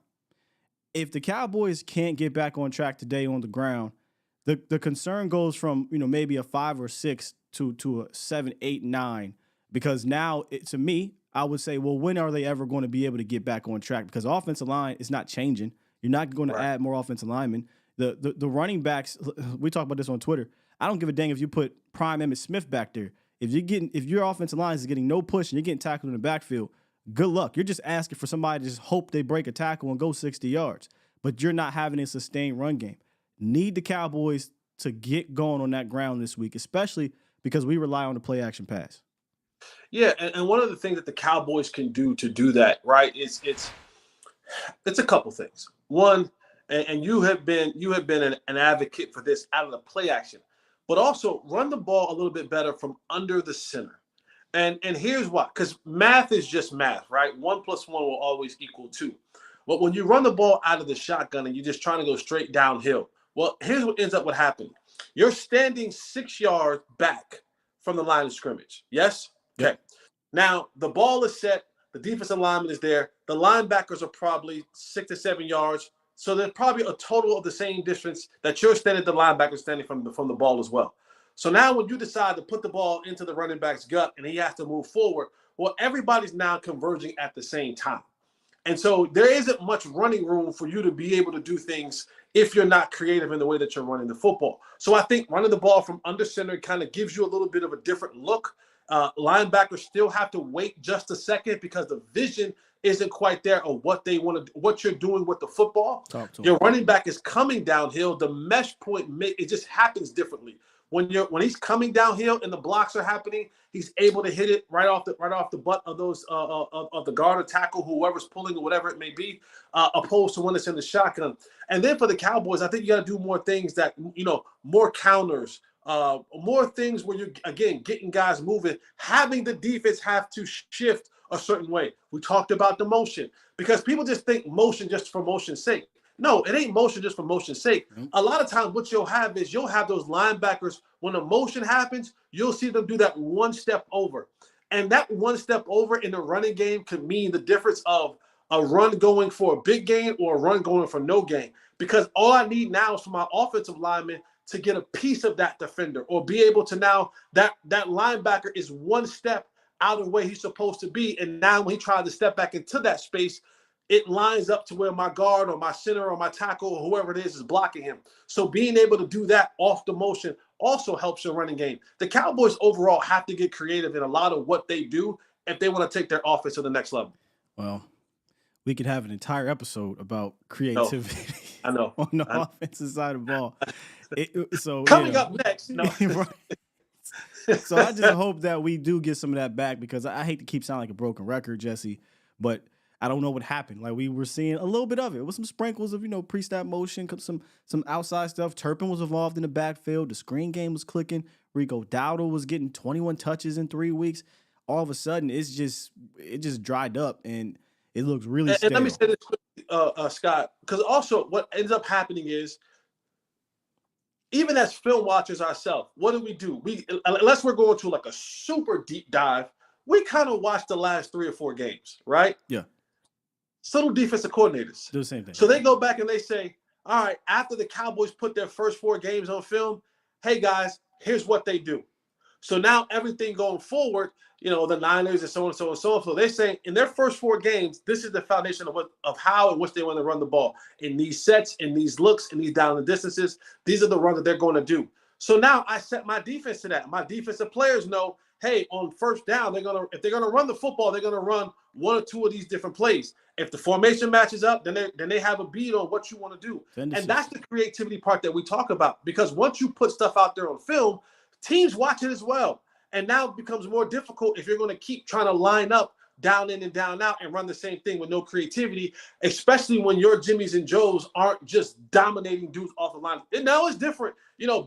If the Cowboys can't get back on track today on the ground, the concern goes from, maybe a 5 or 6 to a 7, 8, 9. Because now, to me, I would say, well, when are they ever going to be able to get back on track? Because the offensive line is not changing. You're not going to add more offensive linemen. The running backs, we talk about this on Twitter. I don't give a dang if you put prime Emmitt Smith back there. If your offensive line is getting no push and you're getting tackled in the backfield, good luck. You're just asking for somebody to just hope they break a tackle and go 60 yards. But you're not having a sustained run game. Need the Cowboys to get going on that ground this week, especially because we rely on the play action pass. Yeah, and one of the things that the Cowboys can do to do that, right, it's a couple things. One, and you have been an advocate for this out of the play action, but also run the ball a little bit better from under the center. And here's why, because math is just math, right? 1 + 1 will always equal 2. But when you run the ball out of the shotgun and you're just trying to go straight downhill, well, here's what ends up happening. You're standing 6 yards back from the line of scrimmage. Yes? Okay. Yep. Now, the ball is set. The defensive lineman is there. The linebackers are probably 6 to 7 yards. So there's probably a total of the same distance that you're standing, the linebacker standing from the ball as well. So now when you decide to put the ball into the running back's gut and he has to move forward, well, everybody's now converging at the same time. And so there isn't much running room for you to be able to do things if you're not creative in the way that you're running the football. So I think running the ball from under center kind of gives you a little bit of a different look. Linebackers still have to wait just a second because the vision isn't quite there of what they want to, what you're doing with the football. Your running back is coming downhill. The mesh point, it just happens differently. When he's coming downhill and the blocks are happening, he's able to hit it right off the butt of those of the guard or tackle, whoever's pulling or whatever it may be, opposed to when it's in the shotgun. And then for the Cowboys, I think you got to do more things that more counters, more things where you're again getting guys moving, having the defense have to shift a certain way. We talked about the motion because people just think motion just for motion's sake. No, it ain't motion just for motion's sake. Mm-hmm. A lot of times what you'll have is you'll have those linebackers, when a motion happens, you'll see them do that one step over. And that one step over in the running game could mean the difference of a run going for a big gain or a run going for no gain. Because all I need now is for my offensive lineman to get a piece of that defender or be able to now that linebacker is one step out of where he's supposed to be. And now when he tries to step back into that space, it lines up to where my guard or my center or my tackle or whoever it is blocking him. So being able to do that off the motion also helps your running game. The Cowboys overall have to get creative in a lot of what they do if they want to take their offense to the next level. Well, we could have an entire episode about creativity I know. on the offensive side of the ball. Coming up next. No. So I just hope that we do get some of that back because I hate to keep sounding like a broken record, Jesse, but I don't know what happened. Like we were seeing a little bit of it with some sprinkles of, pre-snap motion, some outside stuff. Turpin was involved in the backfield. The screen game was clicking. Rico Dowdle was getting 21 touches in 3 weeks. all of a sudden it just dried up and it looks really And stale. let me say this quickly, Scott, because also what ends up happening is, even as film watchers ourselves, what do? We, unless we're going to like a super deep dive, we kind of watch the last 3 or 4 games, right? Yeah. Subtle defensive coordinators Do the same thing. So they go back and they say, all right, after the Cowboys put their first 4 games on film, hey guys, here's what they do. So now everything going forward, the Niners and so on and so on and so on. So they say in their first 4 games, this is the foundation of how and which they want to run the ball. In these sets, in these looks, in these down and distances, these are the runs that they're going to do. So now I set my defense to that. My defensive players know, hey, on first down, if they're gonna run the football, they're gonna run 1 or 2 of these different plays. If the formation matches up, then they have a beat on what you want to do. And that's the creativity part that we talk about. Because once you put stuff out there on film, teams watch it as well. And now it becomes more difficult if you're going to keep trying to line up down in and down out and run the same thing with no creativity, especially when your Jimmys and Joes aren't just dominating dudes off the line. And now it's different.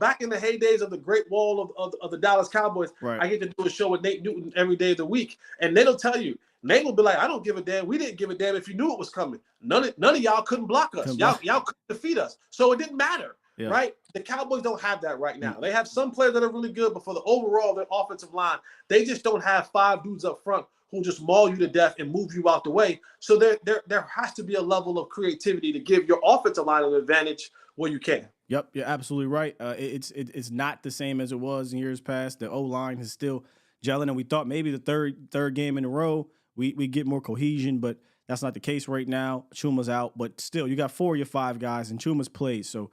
Back in the heydays of the great wall of the Dallas Cowboys, right. I get to do a show with Nate Newton every day of the week. And they'll tell you, Nate will be like, I don't give a damn. We didn't give a damn if you knew it was coming. None of y'all couldn't block us. Y'all couldn't defeat us. So it didn't matter. Yeah. Right? The Cowboys don't have that right now. They have some players that are really good, but for the overall, their offensive line, they just don't have 5 dudes up front who just maul you to death and move you out the way. So there has to be a level of creativity to give your offensive line an advantage where you can. Yep, you're absolutely right. It's not the same as it was in years past. The O-line is still gelling, and we thought maybe the third game in a row we get more cohesion, but that's not the case right now. Chuma's out, but still, you got 4 of your 5 guys, and Chuma's played, so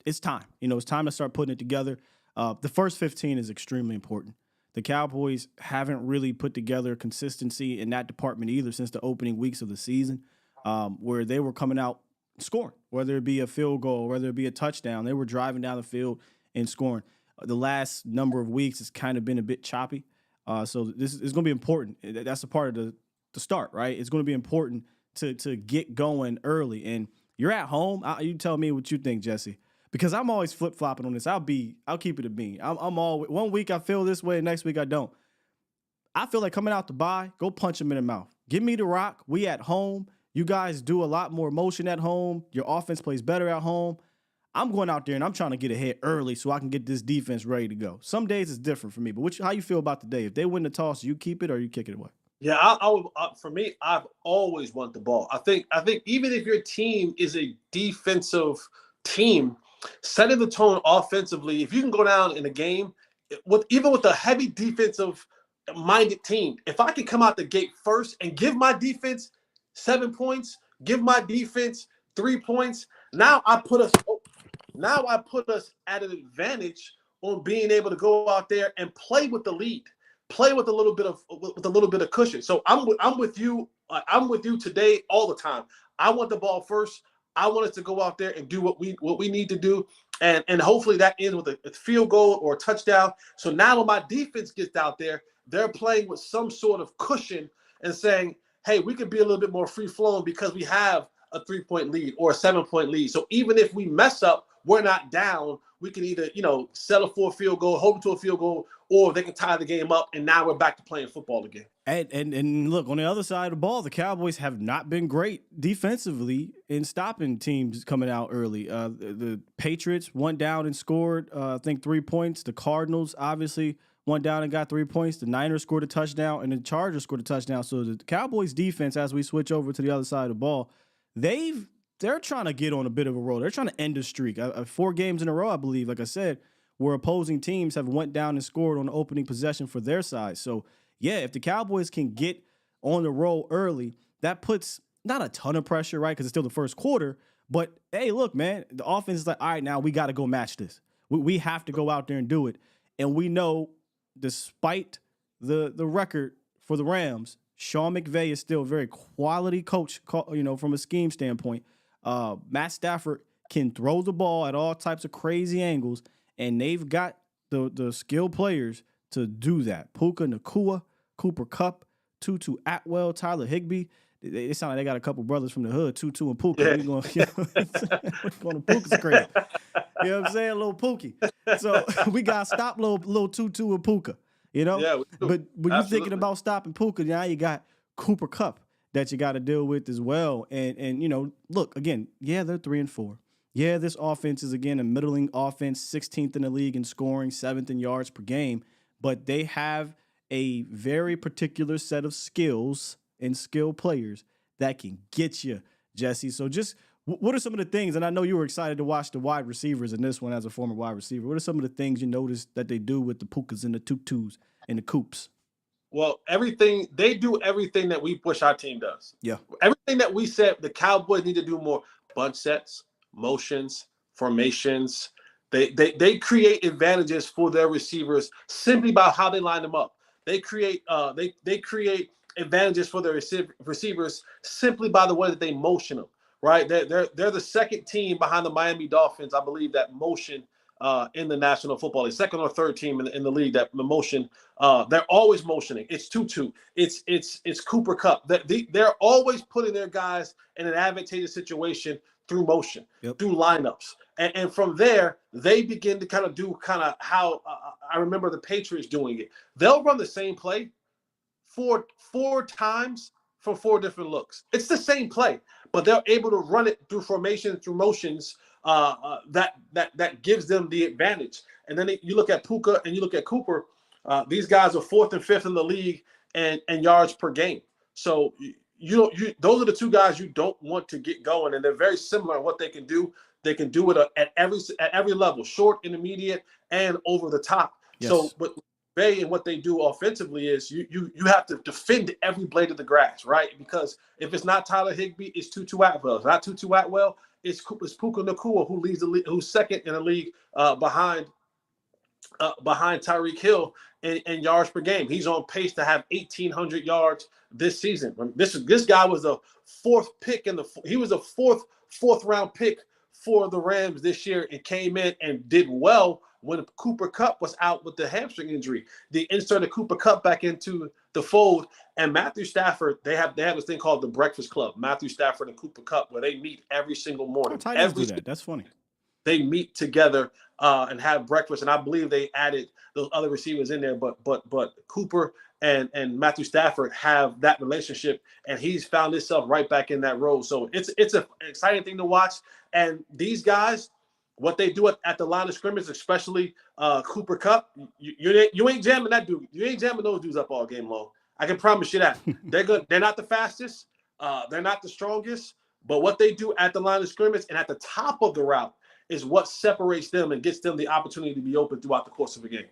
it's time. It's time to start putting it together. The first 15 is extremely important. The Cowboys haven't really put together consistency in that department either since the opening weeks of the season, where they were coming out scoring, whether it be a field goal, whether it be a touchdown. They were driving down the field and scoring. The last number of weeks has kind of been a bit choppy. So this is going to be important. That's a part of the start, right? It's going to be important to get going early. And you're at home. You tell me what you think, Jesse, because I'm always flip-flopping on this. I'll keep it a bean. I'm all, one week I feel this way, next week I don't. I feel like coming out to bye, go punch him in the mouth. Give me the rock. We at home. You guys do a lot more motion at home. Your offense plays better at home. I'm going out there and I'm trying to get ahead early so I can get this defense ready to go. Some days it's different for me, but how you feel about today? If they win the toss, you keep it or you kick it away? Yeah, for me, I've always wanted the ball. I think even if your team is a defensive team, setting the tone offensively, if you can go down in a game even with a heavy defensive minded team, if I can come out the gate first and give my defense 7 points, give my defense 3 points, now I put us at an advantage on being able to go out there and play with the lead, play with a little bit of cushion. So I'm with you. I'm with you today all the time. I want the ball first. I want us to go out there and do what we need to do, and hopefully that ends with a field goal or a touchdown. So now when my defense gets out there, they're playing with some sort of cushion and saying, hey, we could be a little bit more free-flowing because we have a 3-point lead or a 7-point lead. So even if we mess up, we're not down. We can either, settle for a field goal, hope to a field goal, or they can tie the game up, and now we're back to playing football again. And look, on the other side of the ball, the Cowboys have not been great defensively in stopping teams coming out early. The Patriots went down and scored, I think, 3 points. The Cardinals obviously went down and got 3 points. The Niners scored a touchdown, and the Chargers scored a touchdown. So the Cowboys defense, as we switch over to the other side of the ball, they're trying to get on a bit of a roll. They're trying to end a streak. 4 games in a row, I believe, like I said, where opposing teams have went down and scored on the opening possession for their side. So, yeah, if the Cowboys can get on the roll early, that puts not a ton of pressure, right, because it's still the first quarter. But, hey, look, man, the offense is like, all right, now we got to go match this. We have to go out there and do it. And we know, despite the record for the Rams, Sean McVay is still a very quality coach, from a scheme standpoint. Matt Stafford can throw the ball at all types of crazy angles, and they've got the skilled players to do that. Puka Nacua, Cooper Kupp, Tutu Atwell, Tyler Higbee. It sound like they got a couple brothers from the hood, Tutu and Puka. Yeah. We're going to Puka's crazy. You know what I'm saying? Little Pookie. So we got to stop little Tutu and Puka. you know? Yeah, we do. But when you're thinking Absolutely. about stopping Puka, now you got Cooper Cup that you got to deal with as well. And you know, look, again, yeah, they're 3-4. Yeah, this offense is, again, a middling offense, 16th in the league in scoring, 7th in yards per game. But they have a very particular set of skills and skill players that can get you, Jesse. So just what are some of the things, and I know you were excited to watch the wide receivers in this one as a former wide receiver. What are some of the things you noticed that they do with the Pukas and the Tutus and the Coops? Well, they do everything that we wish our team does. Yeah. Everything that we said the Cowboys need to do more: bunch sets, motions, formations. They create advantages for their receivers simply by how they line them up. They create advantages for their receivers simply by the way that they motion them. Right? They're the second team behind the Miami Dolphins, I believe, that motion in the National Football League, second or third team in the league that motion. They're always motioning. It's Tutu. It's Cooper Cup. They're always putting their guys in an advantageous situation through motion, through lineups. And from there, they begin to kind of do how I remember the Patriots doing it. They'll run the same play four times for 4 different looks. It's the same play, but they're able to run it through formation, through motions that gives them the advantage. And then you look at Puka and you look at Cooper. These guys are 4th and 5th in the league and yards per game. So those are the 2 guys you don't want to get going, and they're very similar in what they can do. They can do it at every level, short, intermediate, and over the top. Yes. So, but they and what they do offensively is you have to defend every blade of the grass, right? Because if it's not Tyler Higbee, it's Tutu Atwell. If not Tutu Atwell, it's Puka Nacua, who leads the league, who's second in the league behind Tyreek Hill in yards per game. He's on pace to have 1,800 yards this season. This guy was a 4th pick he was a fourth round pick for the Rams this year and came in and did well when Cooper Kupp was out with the hamstring injury. They inserted Cooper Kupp back into the fold, and Matthew Stafford, they have this thing called the Breakfast Club, Matthew Stafford and Cooper Kupp, where they meet every single morning. That's funny. They meet together and have breakfast, and I believe they added those other receivers in there. But Cooper and Matthew Stafford have that relationship, and he's found himself right back in that role. So it's an exciting thing to watch. And these guys, what they do at the line of scrimmage, especially Cooper Kupp, you ain't jamming that dude. You ain't jamming those dudes up all game long. I can promise you that. They're good. They're not the fastest. They're not the strongest. But what they do at the line of scrimmage and at the top of the route is what separates them and gets them the opportunity to be open throughout the course of a game.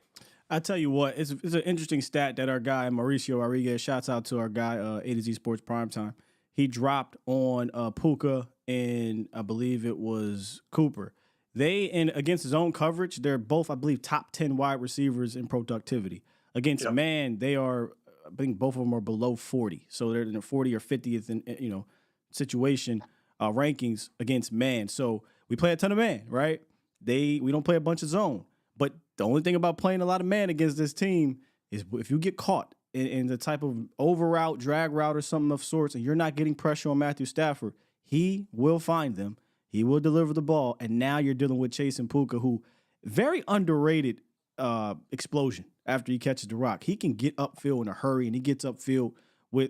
I tell you what, it's an interesting stat that our guy, Mauricio Rodriguez, shouts out to our guy, A to Z Sports Primetime. He dropped on Puka and I believe it was Cooper. Against his own coverage, they're both, I believe, top 10 wide receivers in productivity. Against man, they are, I think both of them are below 40. So they're in the 40 or 50th in situation rankings against man. So we play a ton of man, right? We don't play a bunch of zone. But the only thing about playing a lot of man against this team is if you get caught in the type of over route, drag route, or something of sorts, and you're not getting pressure on Matthew Stafford, he will find them. He will deliver the ball. And now you're dealing with Chase and Puka, who very underrated explosion after he catches the rock. He can get upfield in a hurry, and he gets upfield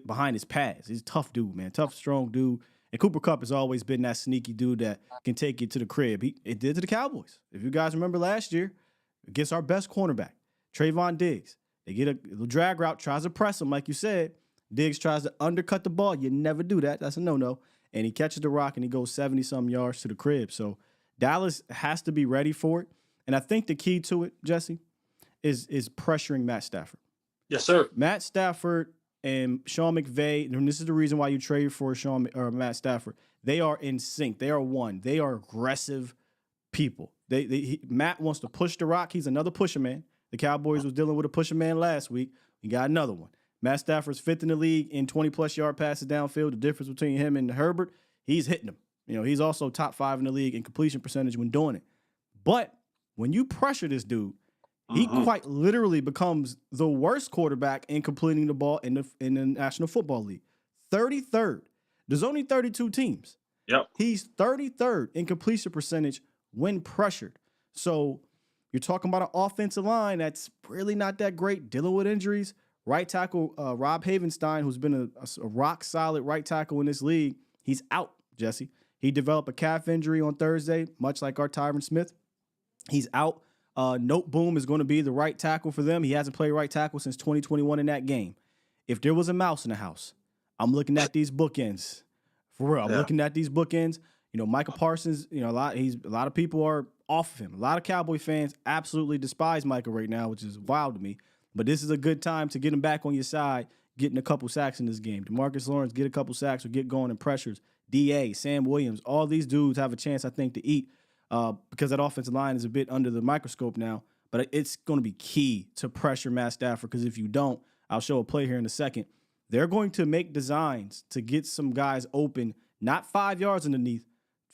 behind his pads. He's a tough dude, man. Tough, strong dude. And Cooper Kupp has always been that sneaky dude that can take you to the crib. It did to the Cowboys. If you guys remember last year, against our best cornerback, Trayvon Diggs. They get a little drag route, tries to press him, like you said. Diggs tries to undercut the ball. You never do that. That's a no-no. And he catches the rock, and he goes 70-some yards to the crib. So Dallas has to be ready for it. And I think the key to it, Jesse, is pressuring Matt Stafford. Yes, sir. Matt Stafford and Sean McVay, and this is the reason why you trade for Matt Stafford. They are in sync. They are one. They are aggressive people. Matt wants to push the rock. He's another pusher man. The Cowboys was dealing with a pusher man last week. We got another one. Matt Stafford's 5th in the league in 20-plus yard passes downfield. The difference between him and Herbert, he's hitting them. He's also top 5 in the league in completion percentage when doing it. But when you pressure this dude, he quite literally becomes the worst quarterback in completing the ball in the National Football League. 33rd. There's only 32 teams. Yep. He's 33rd in completion percentage when pressured. So You're talking about an offensive line that's really not that great, dealing with injuries. Right tackle Rob Havenstein, who's been a rock solid right tackle in this league, he's out, Jesse. He developed a calf injury on Thursday, much like our Tyron Smith. He's out. Note Boom is going to be the right tackle for them. He hasn't played right tackle since 2021 in that game. If there was a mouse in the house, I'm looking at these bookends. For real, I'm looking at these bookends. You know, Micah Parsons, you know, a lot of people are off of him. A lot of Cowboy fans absolutely despise Micah right now, which is wild to me. But this is a good time to get him back on your side, getting a couple sacks in this game. DeMarcus Lawrence get a couple sacks or get going in pressures. DA, Sam Williams, all these dudes have a chance, I think, to eat because that offensive line is a bit under the microscope now. But it's going to be key to pressure Matt Stafford, because if you don't, I'll show a play here in a second. They're going to make designs to get some guys open, not 5 yards underneath,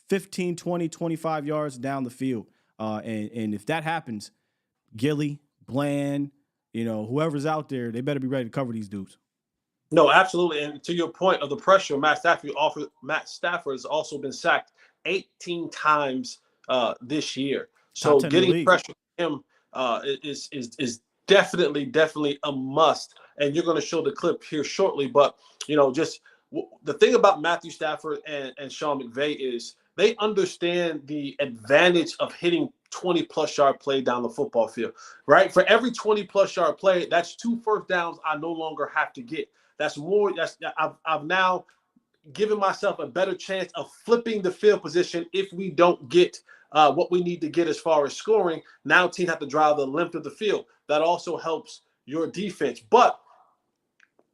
15, 20, 25 yards down the field. And if that happens, Gilly, Bland, you know, whoever's out there, they better be ready to cover these dudes. No, absolutely. And to your point of the pressure, Matt Stafford has also been sacked 18 times this year. So getting pressure on him is definitely a must. And you're going to show the clip here shortly. But, you know, just the thing about Matthew Stafford and Sean McVay is they understand the advantage of hitting 20-plus yard play down the football field, right? For every 20-plus yard play, that's 2 first downs I no longer have to get. That's more. I've now given myself a better chance of flipping the field position if we don't get what we need to get as far as scoring. Now teams have to drive the length of the field. That also helps your defense. But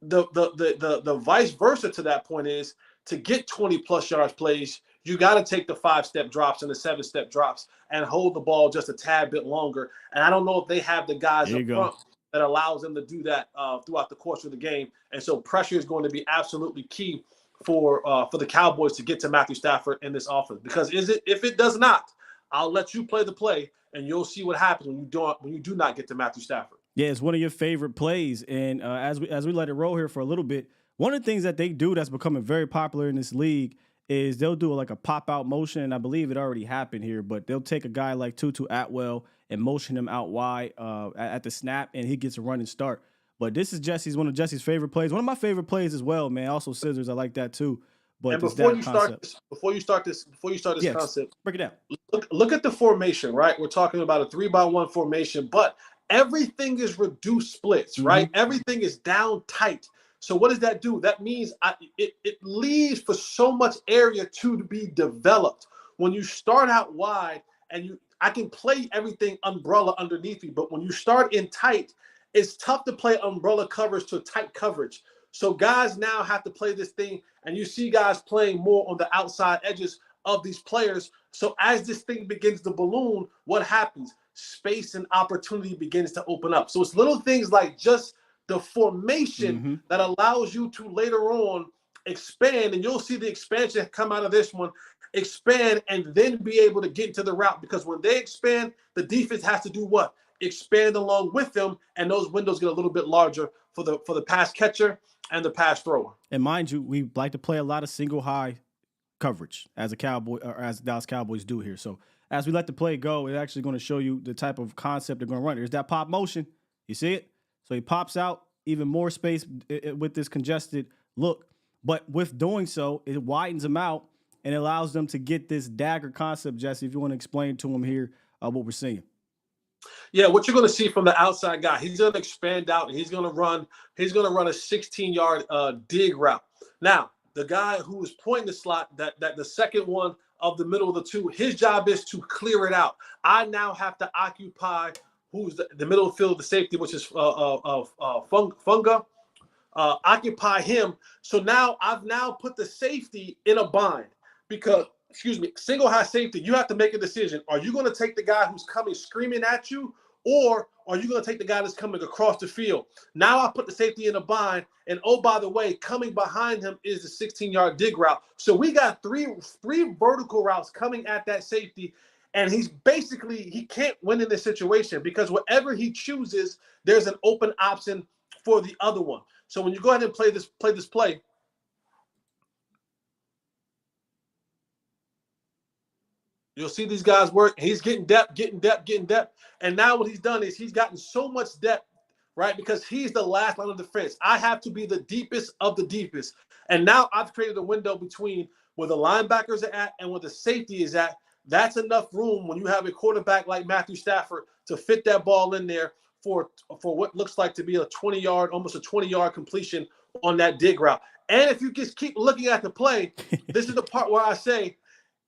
the vice versa to that point is to get 20-plus yards plays, you got to take the 5-step drops and the 7-step drops and hold the ball just a tad bit longer. And I don't know if they have the guys up front that allows them to do that throughout the course of the game. And so pressure is going to be absolutely key for the Cowboys to get to Matthew Stafford in this offense. Because if it does not, I'll let you play the play, and you'll see what happens when you do not get to Matthew Stafford. Yeah, it's one of your favorite plays. And as we let it roll here for a little bit, one of the things that they do that's becoming very popular in this league is they'll do like a pop-out motion, and I believe it already happened here, but they'll take a guy like Tutu Atwell and motion him out wide at the snap, and he gets a running start. But this is one of Jesse's favorite plays. One of my favorite plays as well, man. Also scissors, I like that too. But and before you start this concept, break it down. Look at the formation, right? We're talking about a 3-by-1 formation, but everything is reduced splits, right? Everything is down tight. So what does that do? That means it leaves for so much area to be developed. When you start out wide and I can play everything umbrella underneath me, but when you start in tight, it's tough to play umbrella coverage to tight coverage. So guys now have to play this thing, and you see guys playing more on the outside edges of these players. So as this thing begins to balloon, what happens? Space and opportunity begins to open up. So it's little things like just the formation that allows you to later on expand, and you'll see the expansion come out of this one, expand and then be able to get into the route, because when they expand, the defense has to do what? Expand along with them, and those windows get a little bit larger for the pass catcher and the pass thrower. And mind you, we like to play a lot of single high coverage as the Dallas Cowboys do here. So as we let the play go, it's actually going to show you the type of concept they're going to run. There's that pop motion. You see it? So he pops out, even more space with this congested look. But with doing so, it widens them out and allows them to get this dagger concept. Jesse, if you want to explain to him here what we're seeing. Yeah, what you're going to see from the outside guy, he's going to expand out and he's going to run a 16-yard dig route. Now, the guy who is pointing the slot, that the second one of the middle of the two, his job is to clear it out. I now have to occupy who's the middle of the field, the safety, which is Funga. Occupy him. So now I've put the safety in a bind because, single high safety, you have to make a decision. Are you going to take the guy who's coming screaming at you, or are you going to take the guy that's coming across the field? Now I put the safety in a bind, and oh, by the way, coming behind him is the 16-yard dig route. So we got three vertical routes coming at that safety, and he can't win in this situation because whatever he chooses, there's an open option for the other one. So when you go ahead and play this play, You'll see these guys work. He's getting depth, getting depth, getting depth. And now what he's done is he's gotten so much depth, right? Because he's the last line of defense. I have to be the deepest of the deepest. And now I've created a window between where the linebackers are at and where the safety is at. That's enough room when you have a quarterback like Matthew Stafford to fit that ball in there for what looks like to be a 20-yard, almost a 20-yard completion on that dig route. And if you just keep looking at the play, this is the part where I say,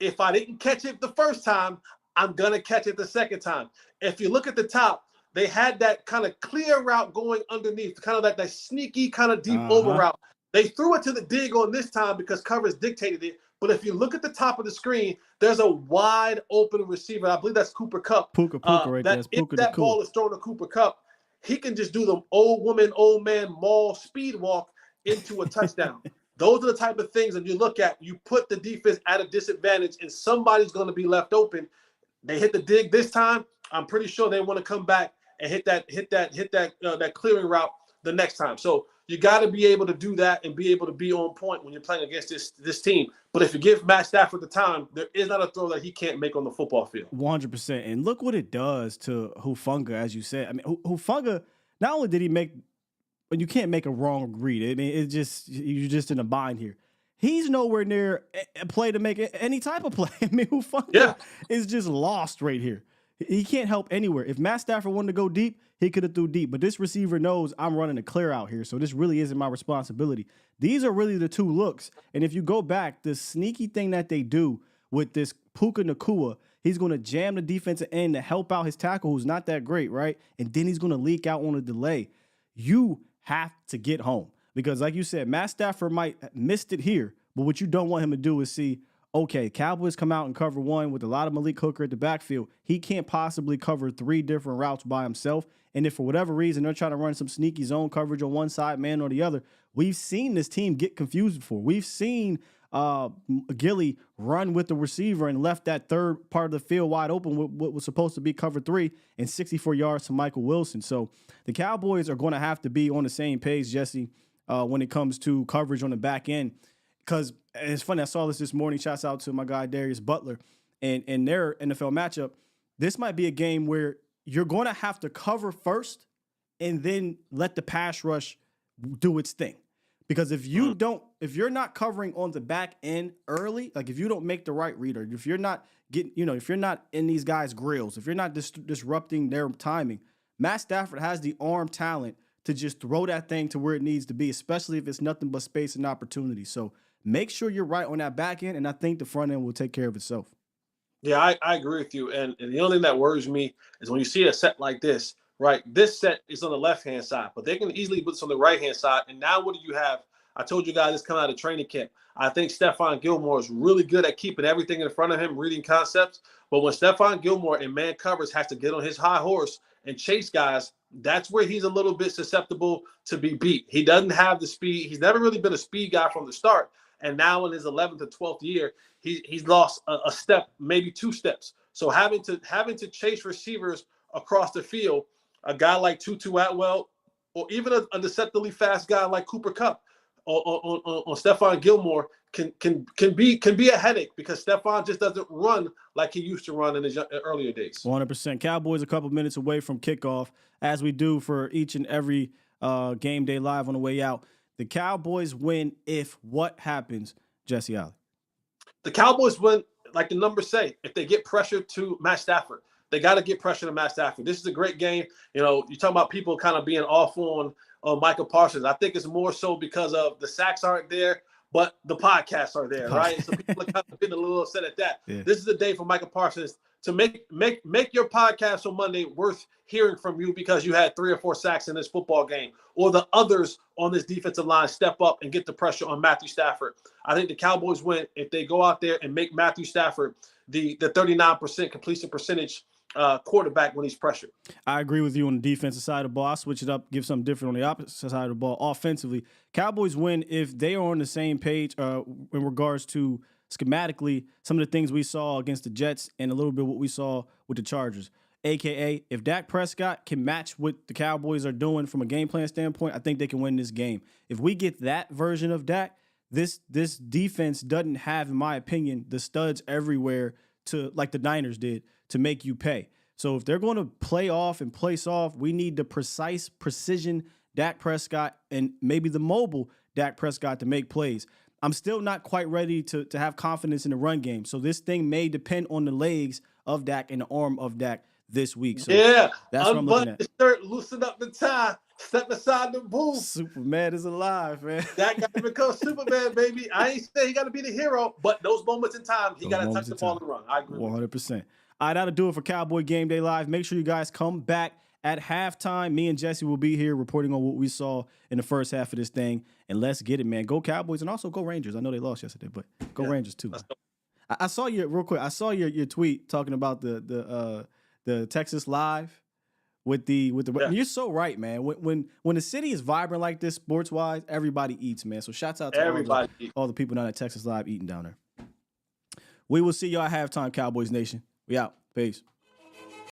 if I didn't catch it the first time, I'm going to catch it the second time. If you look at the top, they had that kind of clear route going underneath, kind of like that sneaky kind of deep over route. They threw it to the dig on this time because coverage dictated it. But if you look at the top of the screen, there's a wide open receiver. I believe that's Cooper Kupp. Puka right there. If that ball is thrown to Cooper Kupp, he can just do the old woman, old man mall speed walk into a touchdown. Those are the type of things that you look at. You put the defense at a disadvantage, and somebody's going to be left open. They hit the dig this time. I'm pretty sure they want to come back and hit that clearing route the next time. So you got to be able to do that and be able to be on point when you're playing against this team. But if you give Matt Stafford the time, there is not a throw that he can't make on the football field. 100%. And look what it does to Hufanga, as you said. I mean, Hufanga, not only did he make, but you can't make a wrong read. I mean, it's just, you're just in a bind here. He's nowhere near a play to make any type of play. I mean, Hufanga is just lost right here. He can't help anywhere. If Matt Stafford wanted to go deep, he could have threw deep. But this receiver knows I'm running a clear out here, so this really isn't my responsibility. These are really the two looks. And if you go back, the sneaky thing that they do with this Puka Nacua, he's going to jam the defensive end to help out his tackle, who's not that great, right? And then he's going to leak out on a delay. You have to get home. Because like you said, Matt Stafford might have missed it here, but what you don't want him to do is see, okay, Cowboys come out and cover one with a lot of Malik Hooker at the backfield. He can't possibly cover 3 different routes by himself. And if for whatever reason they're trying to run some sneaky zone coverage on one side, man or the other, we've seen this team get confused before. We've seen Gilly run with the receiver and left that third part of the field wide open with what was supposed to be cover 3 and 64 yards to Michael Wilson. So the Cowboys are going to have to be on the same page, Jesse, when it comes to coverage on the back end. Because it's funny, I saw this morning. Shouts out to my guy Darius Butler and their NFL matchup. This might be a game where you're going to have to cover first and then let the pass rush do its thing. Because if you're not covering on the back end early, like if you don't make the right read, or if you're not getting, if you're not in these guys' grills, if you're not disrupting their timing, Matt Stafford has the arm talent to just throw that thing to where it needs to be, especially if it's nothing but space and opportunity. So make sure you're right on that back end, and I think the front end will take care of itself. Yeah, I agree with you. And the only thing that worries me is when you see a set like this, right? This set is on the left-hand side, but they can easily put this on the right-hand side. And now what do you have? I told you guys this coming out of training camp. I think Stephon Gilmore is really good at keeping everything in front of him, reading concepts. But when Stephon Gilmore in man coverage has to get on his high horse and chase guys, that's where he's a little bit susceptible to be beat. He doesn't have the speed. He's never really been a speed guy from the start. And now in his 11th or 12th year, he's lost a step, maybe 2 steps. So having to chase receivers across the field, a guy like Tutu Atwell, or even a deceptively fast guy like Cooper Kupp on Stephon Gilmore can be a headache because Stephon just doesn't run like he used to run in his earlier days. 100%. Cowboys a couple minutes away from kickoff, as we do for each and every game day live on the way out. The Cowboys win if what happens, Jesse Holley? The Cowboys win, like the numbers say, if they get pressure to Matt Stafford. They got to get pressure to Matt Stafford. This is a great game. You talk about people kind of being off on Michael Parsons. I think it's more so because of the sacks aren't there, but the podcasts are there, right? So people are kind of getting a little upset at that. Yeah. This is the day for Michael Parsons to make your podcast on Monday worth hearing from you because you had 3 or 4 sacks in this football game, or the others on this defensive line step up and get the pressure on Matthew Stafford. I think the Cowboys win if they go out there and make Matthew Stafford the 39% completion percentage quarterback when he's pressured. I agree with you on the defensive side of the ball. I'll switch it up, give something different on the opposite side of the ball. Offensively, Cowboys win if they are on the same page in regards to schematically some of the things we saw against the Jets and a little bit what we saw with the Chargers. AKA, if Dak Prescott can match what the Cowboys are doing from a game plan standpoint, I think they can win this game. If we get that version of Dak, this defense doesn't have, in my opinion, the studs everywhere to like the Niners did to make you pay. So if they're going to play off and play soft, we need the precise precision Dak Prescott and maybe the mobile Dak Prescott to make plays. I'm still not quite ready to have confidence in the run game. So this thing may depend on the legs of Dak and the arm of Dak this week. So yeah, that's what I'm looking at. The shirt, loosen up the tie, step aside the booth. Superman is alive, man. That got to become Superman, baby. I ain't say he got to be the hero, but those moments in time, he got to touch the ball and run. I agree. 100%. All right, that'll do it for Cowboy Game Day Live. Make sure you guys come back at halftime. Me and Jesse will be here reporting on what we saw in the first half of this thing. And let's get it, man. Go Cowboys and also go Rangers. I know they lost yesterday, but go Rangers too. I saw your real quick. I saw your tweet talking about the Texas Live with the. You're so right, man. When the city is vibrant like this, sports wise, everybody eats, man. So shouts out to all the people down at Texas Live eating down there. We will see y'all at halftime, Cowboys Nation. We out. Peace.